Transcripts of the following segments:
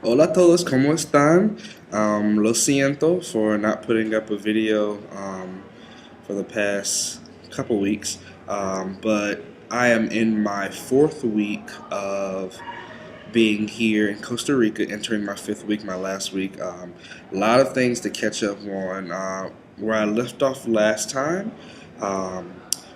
Hola a todos, ¿cómo están? Lo siento for not putting up a video for the past couple weeks, but I am in my fourth week of being here in Costa Rica, entering my fifth week, my last week. A lot of things to catch up on. Where I left off last time, um,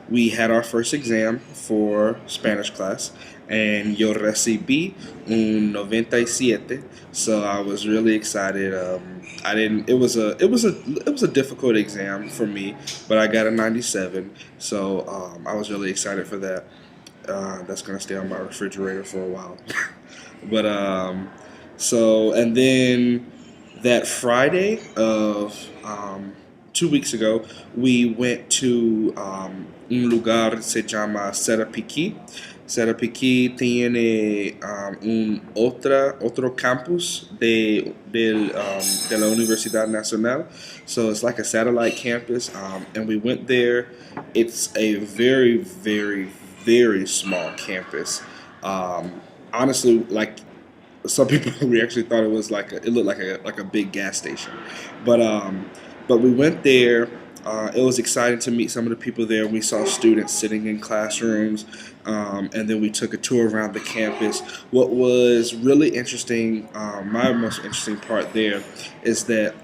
we had our first exam for Spanish class, and yo recibí un 97. So I was really excited. I didn't. It was a difficult exam for me, but I got a 97. So I was really excited for that. That's gonna stay on my refrigerator for a while. But so and then that Friday of 2 weeks ago, we went to un lugar se llama Serapiquí. Serapiquí tiene otro campus de la Universidad Nacional. So it's like a satellite campus, and we went there. It's a very, very, very small campus. Um, Honestly, like some people, we actually thought it looked like a big gas station, but we went there. It was exciting to meet some of the people there. We saw students sitting in classrooms, and then we took a tour around the campus. What was really interesting, my most interesting part there, is that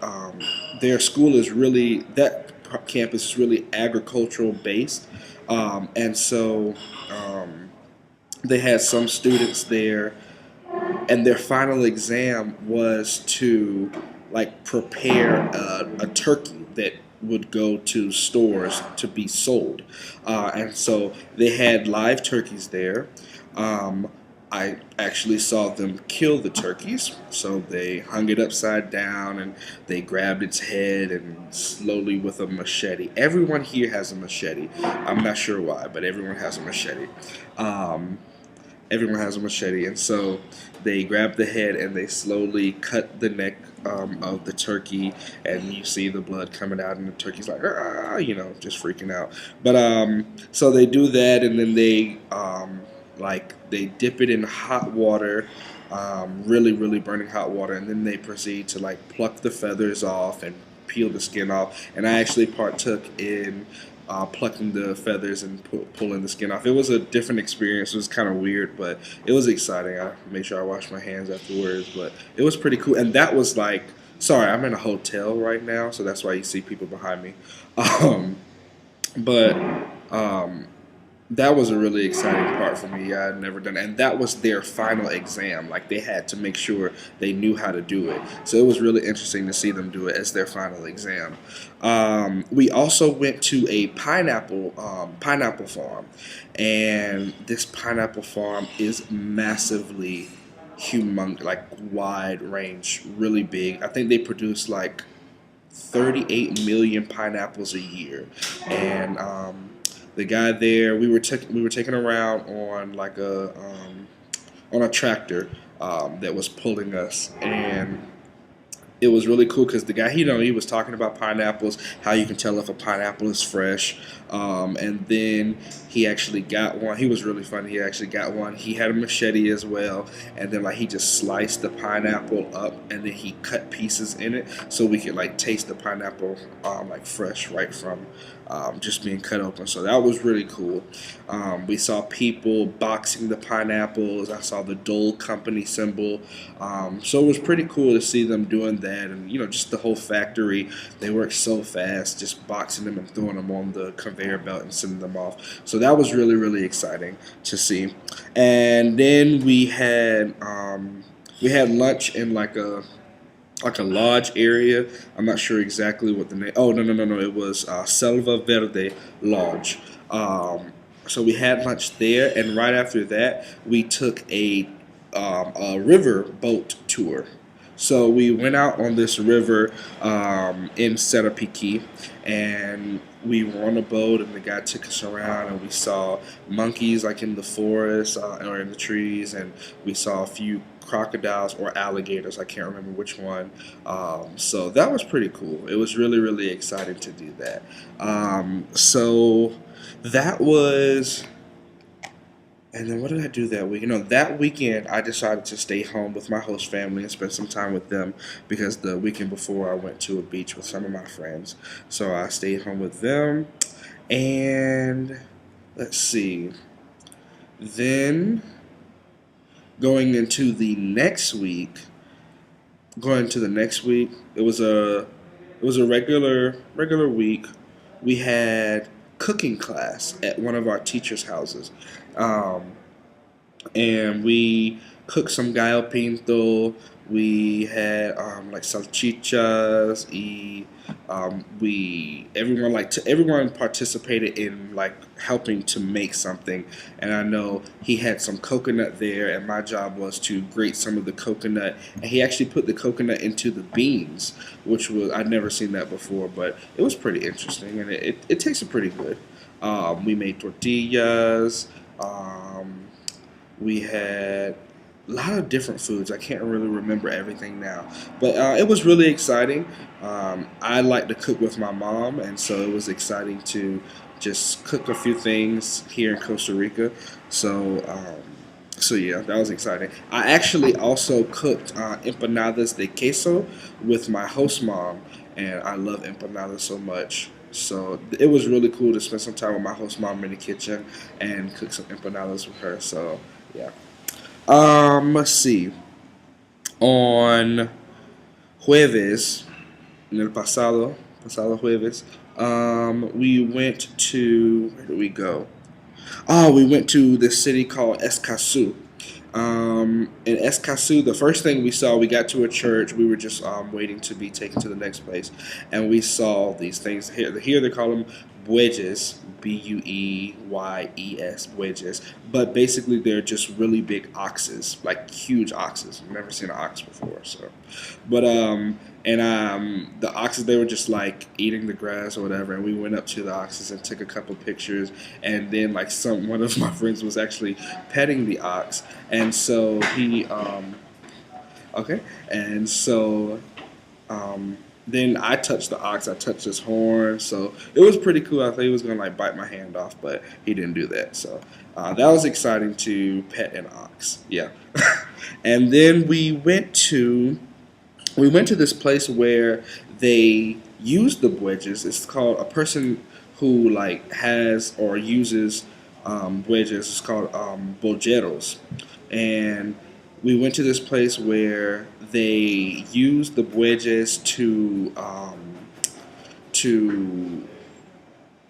their school is really that campus is really agricultural based, and so they had some students there, and their final exam was to like prepare a turkey that would go to stores to be sold, and so they had live turkeys there. um, I actually saw them kill the turkeys. So they hung it upside down and they grabbed its head and slowly with a machete. Everyone here has a machete. I'm not sure why, but everyone has a machete. Um, Everyone has a machete, and so they grab the head and they slowly cut the neck of the turkey, and you see the blood coming out, and the turkey's like, ah, just freaking out. But so they do that, and then they dip it in hot water, really, really burning hot water, and then they proceed to like pluck the feathers off and peel the skin off. And I actually partook in plucking the feathers and pulling the skin off. It was a different experience. It was kind of weird, but it was exciting. I made sure I washed my hands afterwards, but it was pretty cool. And that was like, sorry, I'm in a hotel right now, so that's why you see people behind me. Um, but um, that was a really exciting part for me. I had never done it. And that was their final exam. Like they had to make sure they knew how to do it. So it was really interesting to see them do it as their final exam. We also went to a pineapple farm, and this pineapple farm is massively humongous, like wide range, really big. I think they produce like 38 million pineapples a year, and the guy there, we were taken around on like on a tractor that was pulling us, and it was really cool because the guy, he was talking about pineapples, how you can tell if a pineapple is fresh, and then he actually got one. He was really funny. He actually got one. He had a machete as well, and then like he just sliced the pineapple up, and then he cut pieces in it so we could like taste the pineapple like fresh right from just being cut open. So that was really cool. We saw people boxing the pineapples. I saw the Dole Company symbol. So it was pretty cool to see them doing that, and just the whole factory. They work so fast, just boxing them and throwing them on the conveyor belt and sending them off. So that was really, really exciting to see. And then we had lunch in like a lodge area. I'm not sure exactly what the name. Oh, no, no, no, no! It was Selva Verde Lodge. So we had lunch there, and right after that, we took a river boat tour. So we went out on this river in Serapiquí, and we were on a boat, and the guy took us around, and we saw monkeys like in the forest or in the trees, and we saw a few crocodiles or alligators. I can't remember which one. So that was pretty cool. It was really, really exciting to do that. So that was And then what did I do that week? That weekend I decided to stay home with my host family and spend some time with them because the weekend before I went to a beach with some of my friends. So I stayed home with them. And let's see. Then going into the next week, going to the next week, it was a regular week. We had cooking class at one of our teachers' houses. Um, and we cooked some gallo pinto. We had like salchichas. We everyone participated in like helping to make something. And I know he had some coconut there, and my job was to grate some of the coconut. And he actually put the coconut into the beans, which was I'd never seen that before, but it was pretty interesting, and it tasted pretty good. We made tortillas. We had a lot of different foods. I can't really remember everything now, but it was really exciting. I like to cook with my mom, and so it was exciting to just cook a few things here in Costa Rica. So, so yeah, that was exciting. I actually also cooked empanadas de queso with my host mom, and I love empanadas so much. So it was really cool to spend some time with my host mom in the kitchen and cook some empanadas with her. So yeah. Let's see. On jueves, en el pasado jueves, we went to, where did we go? Oh, we went to this city called Escazú. In Escazú, the first thing we saw, we got to a church. We were just waiting to be taken to the next place, and we saw these things here. Here they call them bueyes, bueyes, bueyes. But basically, they're just really big oxes, like huge oxes. I've never seen an ox before, so. But the oxes, they were just like eating the grass or whatever, and we went up to the oxes and took a couple pictures, and then like one of my friends was actually petting the ox, and so he okay, and so then I touched the ox. I touched his horn, so it was pretty cool. I thought he was gonna like bite my hand off, but he didn't do that. So that was exciting to pet an ox. Yeah, and then we went to this place where they use the wedges. It's called a person who like has or uses wedges. It's called bolleros, and we went to this place where they use the wedges to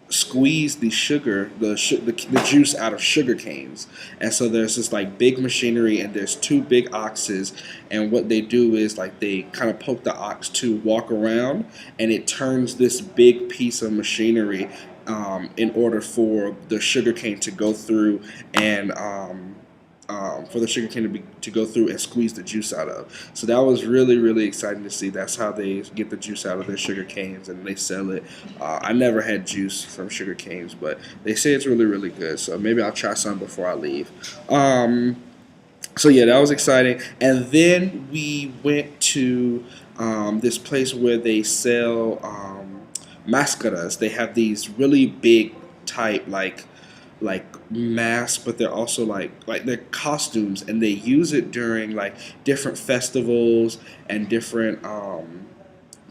squeeze the sugar, the juice out of sugar canes. And so there's this like big machinery, and there's two big oxes. And what they do is like they kind of poke the ox to walk around, and it turns this big piece of machinery in order for the sugar cane to go through and for the sugar cane to go through and squeeze the juice out of. So that was really, really exciting to see. That's how they get the juice out of their sugar canes, and they sell it. I never had juice from sugar canes, but they say it's really, really good. So maybe I'll try some before I leave. So yeah, that was exciting. And then we went to this place where they sell mascaras. They have these really big type like masks, but they're also like they're costumes, and they use it during like different festivals and different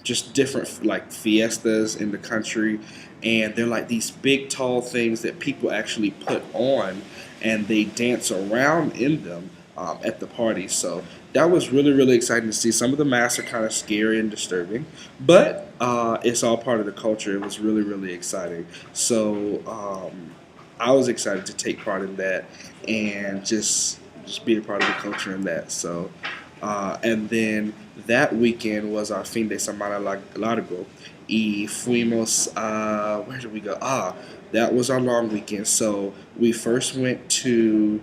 just different like fiestas in the country. And they're like these big tall things that people actually put on, and they dance around in them at the party. So that was really, really exciting to see. Some of the masks are kind of scary and disturbing, but it's all part of the culture. It was really, really exciting. So I was excited to take part in that and just be a part of the culture in that. So, and then that weekend was our fin de semana largo, y fuimos. Where did we go? That was our long weekend. So we first went to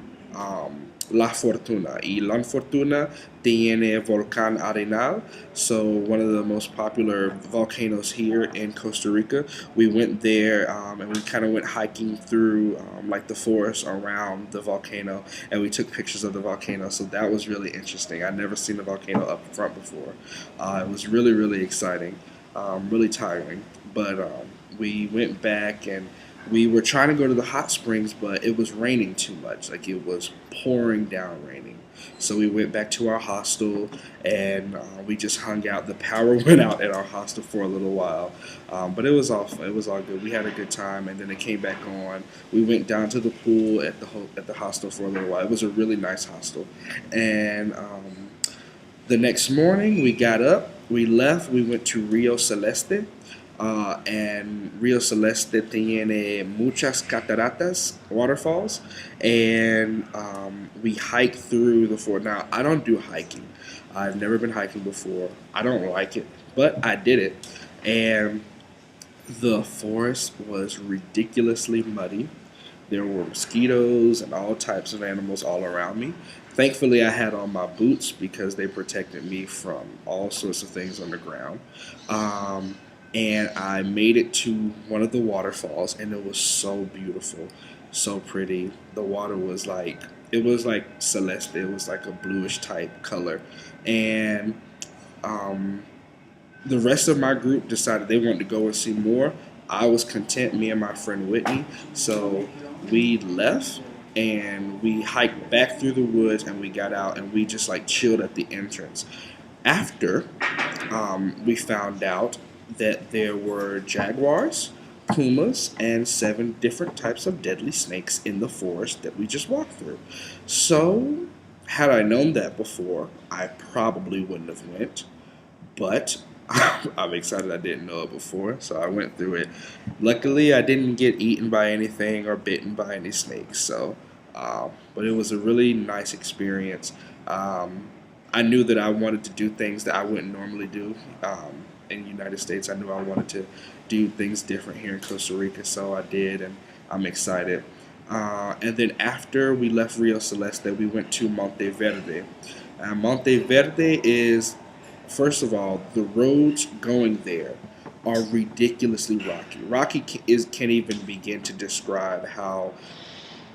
La Fortuna. Y La Fortuna tiene volcán Arenal, so one of the most popular volcanoes here in Costa Rica. We went there and we kind of went hiking through like the forest around the volcano, and we took pictures of the volcano. So that was really interesting. I'd never seen the volcano up front before. It was really, really exciting, really tiring, but we went back and We were trying to go to the hot springs, but it was raining too much. Like it was pouring down raining. So we went back to our hostel and we just hung out. The power went out at our hostel for a little while, but it was all good. We had a good time, and then it came back on. We went down to the pool at at the hostel for a little while. It was a really nice hostel, and the next morning, we got up, we left, we went to Rio Celeste, and Rio Celeste tiene muchas cataratas, waterfalls, and we hiked through the fort. Now, I don't do hiking. I've never been hiking before. I don't like it, but I did it, and the forest was ridiculously muddy. There were mosquitoes and all types of animals all around me. Thankfully, I had on my boots because they protected me from all sorts of things on the ground. Um, and I made it to one of the waterfalls, and it was so beautiful, so pretty. The water was like, it was like celeste, it was like a bluish type color. And um, the rest of my group decided they wanted to go and see more. I was content, me and my friend Whitney. So we left and we hiked back through the woods and we got out and we just like chilled at the entrance. After we found out that there were jaguars, pumas, and 7 different types of deadly snakes in the forest that we just walked through. So, had I known that before, I probably wouldn't have went, but I'm excited I didn't know it before, so I went through it. Luckily, I didn't get eaten by anything or bitten by any snakes, so but it was a really nice experience. Um, I knew that I wanted to do things that I wouldn't normally do in the United States. I knew I wanted to do things different here in Costa Rica, so I did, and I'm excited. And then after we left Rio Celeste, we went to Monte Verde. Monte Verde is, first of all, the roads going there are ridiculously rocky. Can't even begin to describe how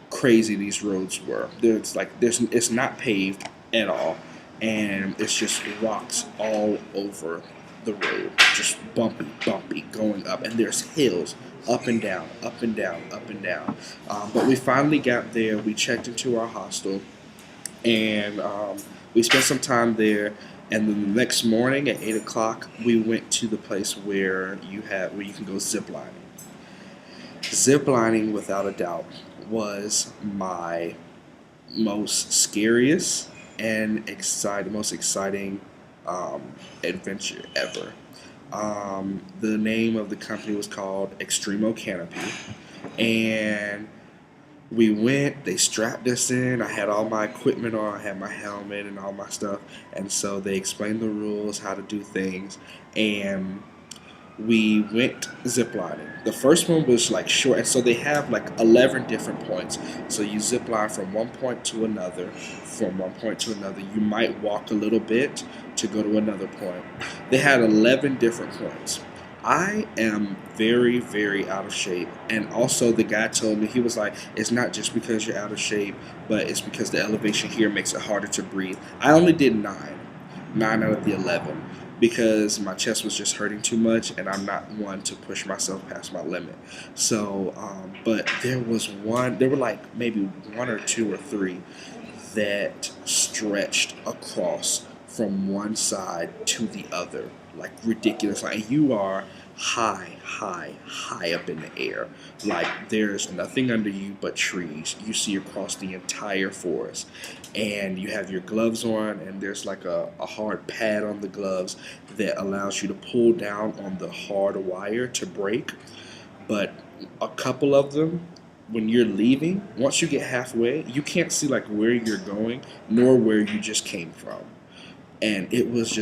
crazy these roads were. There's it's not paved at all, and it's just rocks all over the road, just bumpy, bumpy, going up, and there's hills up and down, up and down, up and down. But we finally got there. We checked into our hostel, and we spent some time there. And then the next morning at 8 o'clock, we went to the place where you can go zip lining. Zip lining, without a doubt, was my most scariest and most exciting adventure ever. The name of the company was called Extremo Canopy, and we went. They strapped us in. I had all my equipment on. I had my helmet and all my stuff, and so they explained the rules, how to do things, and we went ziplining. The first one was like short, and so they have like 11 different points. So you zip line from one point to another, from one point to another. You might walk a little bit to go to another point. They had 11 different points. I am very, very out of shape. And also, the guy told me, he was like, it's not just because you're out of shape, but it's because the elevation here makes it harder to breathe. I only did 9 out of the 11 because my chest was just hurting too much and I'm not one to push myself past my limit. So, but there were like maybe one or two or three that stretched across from one side to the other, like ridiculous. Like you are high, high, high up in the air. Like there's nothing under you but trees. You see across the entire forest. And you have your gloves on, and there's like a hard pad on the gloves that allows you to pull down on the hard wire to break. But a couple of them, when you're leaving, once you get halfway, you can't see like where you're going nor where you just came from. And it was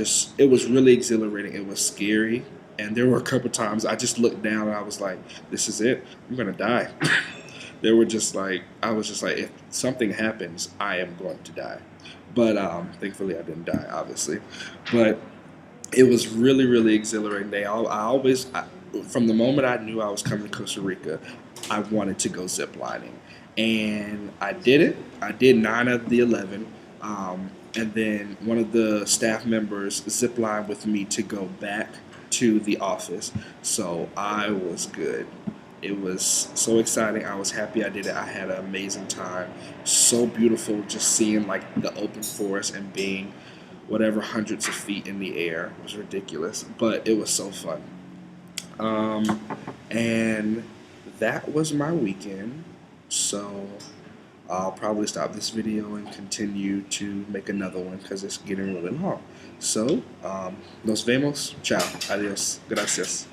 really exhilarating. It was scary. And there were a couple times I just looked down and I was like, this is it. I'm going to die. I was just like, if something happens, I am going to die. But thankfully I didn't die, obviously. But it was really, really exhilarating day. From the moment I knew I was coming to Costa Rica, I wanted to go ziplining. And I did it. I did 9 of the 11. And then one of the staff members ziplined with me to go back to the office. So I was good. It was so exciting. I was happy I did it. I had an amazing time. So beautiful just seeing like the open forest and being whatever hundreds of feet in the air. It was ridiculous, but it was so fun. Um, and that was my weekend. So I'll probably stop this video and continue to make another one because it's getting really long. So, nos vemos. Ciao. Adios. Gracias.